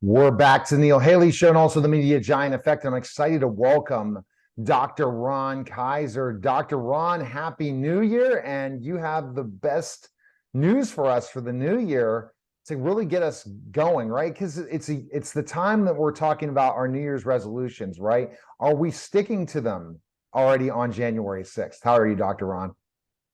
We're back to Neil Haley Show and also the Media Giant Effect. I'm excited to welcome Dr. Ron Kaiser. Dr. Ron, Happy New Year. And you have the best news for us for the new year to really get us going, right? Because it's the time that we're talking about our New Year's resolutions, right? Are we sticking to them already on January 6th? How are you, Dr. Ron?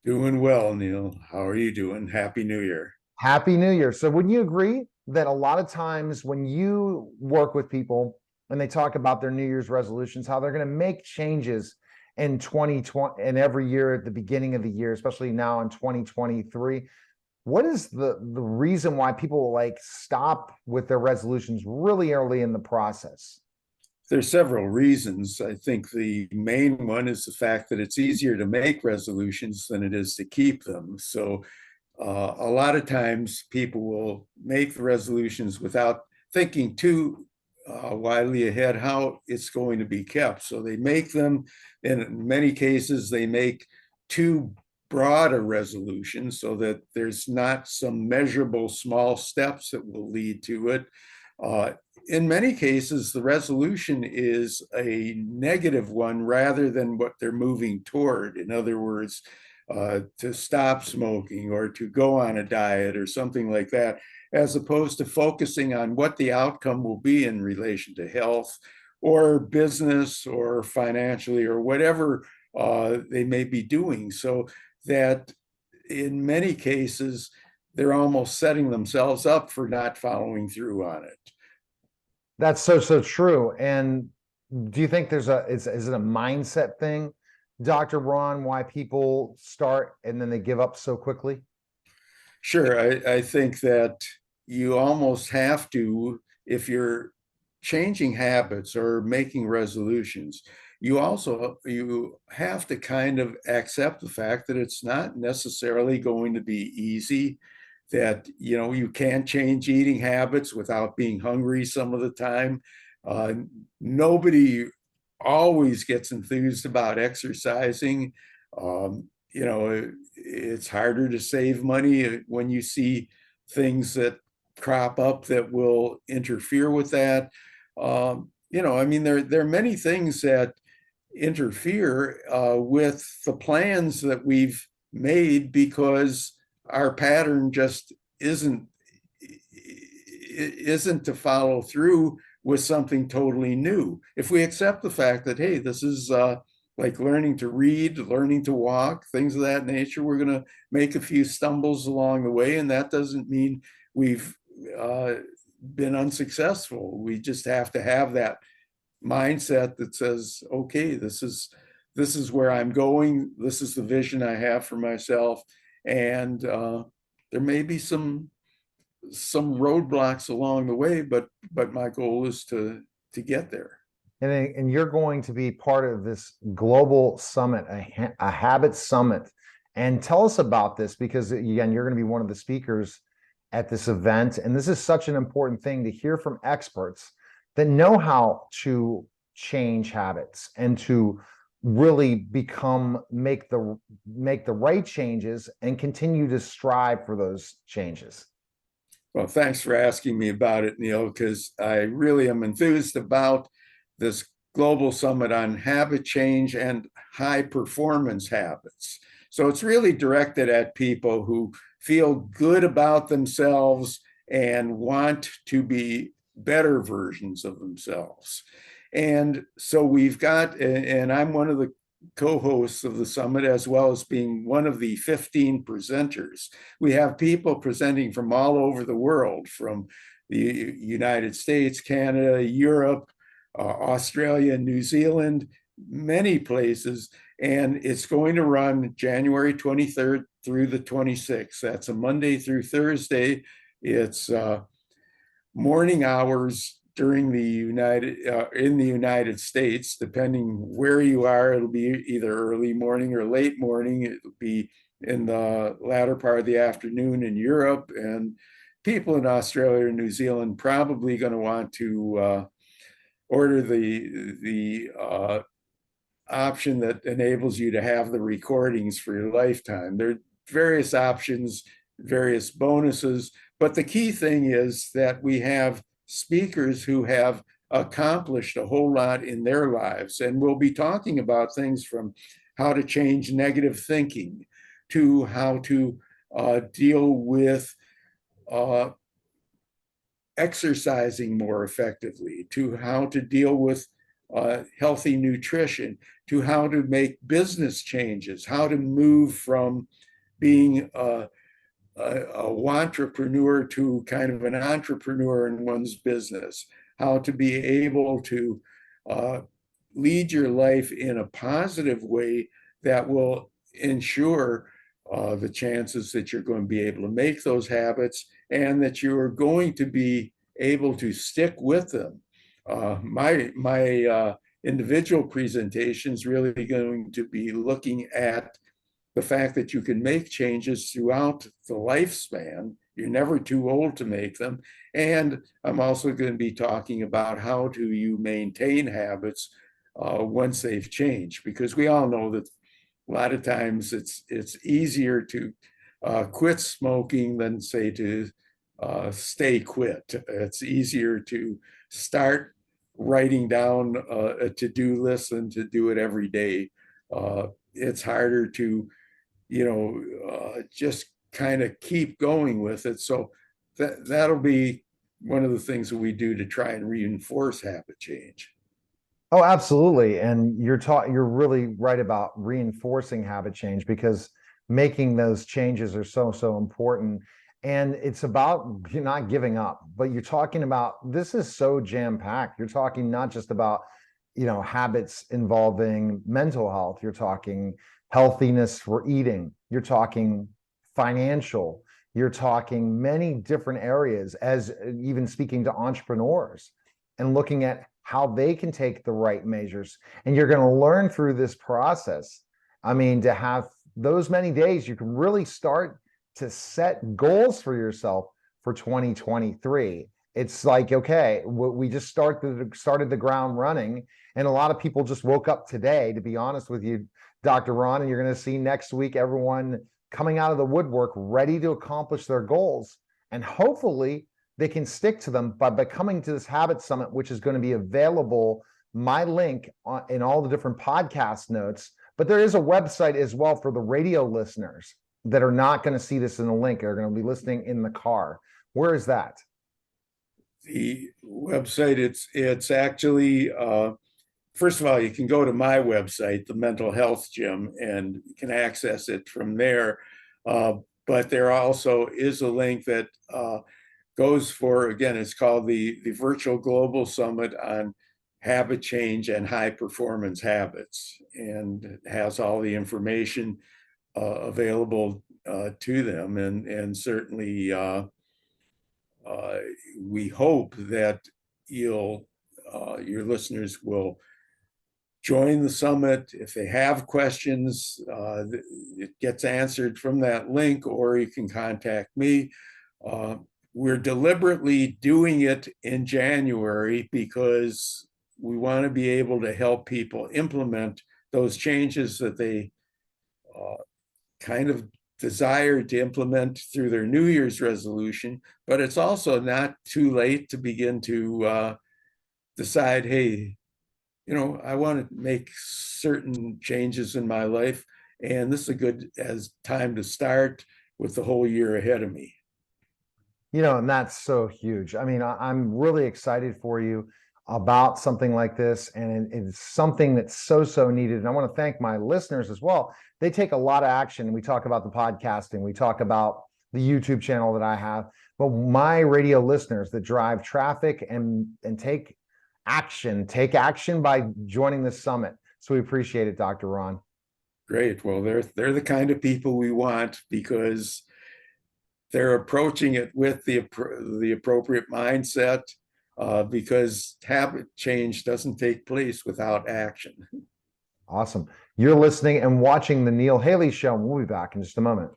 Doing well, Neil. How are you doing? Happy New Year. Happy New Year. So, wouldn't you agree that a lot of times when you work with people and they talk about their New Year's resolutions, how they're going to make changes in 2020 and every year at the beginning of the year, especially now in 2023? What is the reason why people like stop with their resolutions really early in the process? There's several reasons. I think the main one is the fact that it's easier to make resolutions than it is to keep them. So a lot of times people will make the resolutions without thinking too widely ahead how it's going to be kept. So they make them, and in many cases, they make too broad a resolution so that there's not some measurable small steps that will lead to it. Uh, in many cases, the resolution is a negative one rather than what they're moving toward. In other words, to stop smoking or to go on a diet or something like that, as opposed to focusing on what the outcome will be in relation to health or business or financially or whatever they may be doing. So that in many cases, they're almost setting themselves up for not following through on it. That's so true. And do you think is it a mindset thing, Dr. Ron, why people start and then they give up so quickly? Sure, I think that you almost have to, if you're changing habits or making resolutions, you have to kind of accept the fact that it's not necessarily going to be easy, that you can't change eating habits without being hungry some of the time. Uh, Nobody always gets enthused about exercising. It's harder to save money when you see things that crop up that will interfere with that. I mean, there are many things that interfere with the plans that we've made because our pattern just isn't to follow through with something totally new. If we accept the fact that, hey, this is like learning to read, learning to walk, things of that nature, we're going to make a few stumbles along the way. And that doesn't mean we've uh, been unsuccessful. We just have to have that mindset that says, okay, this is where I'm going. This is the vision I have for myself. And there may be some roadblocks along the way, but my goal is to get there. And you're going to be part of this global summit, a habit summit. And tell us about this because, again, you're going to be one of the speakers at this event. And this is such an important thing to hear from experts that know how to change habits and to really make the right changes and continue to strive for those changes. Well, thanks for asking me about it, Neil, because I really am enthused about this global summit on habit change and high performance habits. So it's really directed at people who feel good about themselves and want to be better versions of themselves. And so we've got, and I'm one of the co-hosts of the summit, as well as being one of the 15 presenters. We have people presenting from all over the world, from the United States, Canada, Europe, Australia, New Zealand, many places. And it's going to run January 23rd through the 26th. That's a Monday through Thursday. It's morning hours during in the United States, depending where you are. It'll be either early morning or late morning. It'll be in the latter part of the afternoon in Europe, and people in Australia and New Zealand probably going to want to order the option that enables you to have the recordings for your lifetime. There are various options, various bonuses, but the key thing is that we have speakers who have accomplished a whole lot in their lives. And we'll be talking about things from how to change negative thinking to how to deal with exercising more effectively, to how to deal with healthy nutrition, to how to make business changes, how to move from being a wantrepreneur to kind of an entrepreneur in one's business, how to be able to lead your life in a positive way that will ensure the chances that you're going to be able to make those habits and that you are going to be able to stick with them. My individual presentation is really going to be looking at the fact that you can make changes throughout the lifespan. You're never too old to make them. And I'm also going to be talking about how do you maintain habits once they've changed, because we all know that a lot of times it's easier to quit smoking than say to stay quit. It's easier to start writing down a to-do list than to do it every day. It's harder to, just kind of keep going with it. So that'll be one of the things that we do to try and reinforce habit change. Oh, absolutely. And you're really right about reinforcing habit change, because making those changes are so important. And it's about you're not giving up, but you're talking about, this is so jam-packed. You're talking not just about, habits involving mental health. You're talking healthiness for eating. You're talking financial. You're talking many different areas, as even speaking to entrepreneurs and looking at how they can take the right measures. And you're going to learn through this process. I mean, to have those many days, you can really start to set goals for yourself for 2023. It's like, okay, we just started the ground running. And a lot of people just woke up today, to be honest with you, Dr. Ron, and you're going to see next week everyone coming out of the woodwork ready to accomplish their goals. And hopefully they can stick to them by coming to this habit summit, which is going to be available, my link in all the different podcast notes. But there is a website as well for the radio listeners that are not going to see this in the link. They're going to be listening in the car. Where is that? The website, it's actually, first of all, you can go to my website, the Mental Health Gym, and you can access it from there. But there also is a link that goes for, again, it's called the Virtual Global Summit on Habit Change and High Performance Habits, and it has all the information available to them. And certainly we hope that your listeners will join the summit. If they have questions, it gets answered from that link, or you can contact me. We're deliberately doing it in January because we want to be able to help people implement those changes that they kind of desire to implement through their New Year's resolution. But it's also not too late to begin to decide, hey, I want to make certain changes in my life, and this is a good time to start with the whole year ahead of me. And that's so huge. I mean, I'm really excited for you about something like this, and it's something that's so needed. And I want to thank my listeners as well. They take a lot of action. We talk about the podcasting, we talk about the YouTube channel that I have, but my radio listeners that drive traffic and take action by joining this summit. So we appreciate it, Dr. Ron. Great. Well, they're the kind of people we want, because they're approaching it with the appropriate mindset, because habit change doesn't take place without action. Awesome. You're listening and watching the Neil Haley Show. We'll be back in just a moment.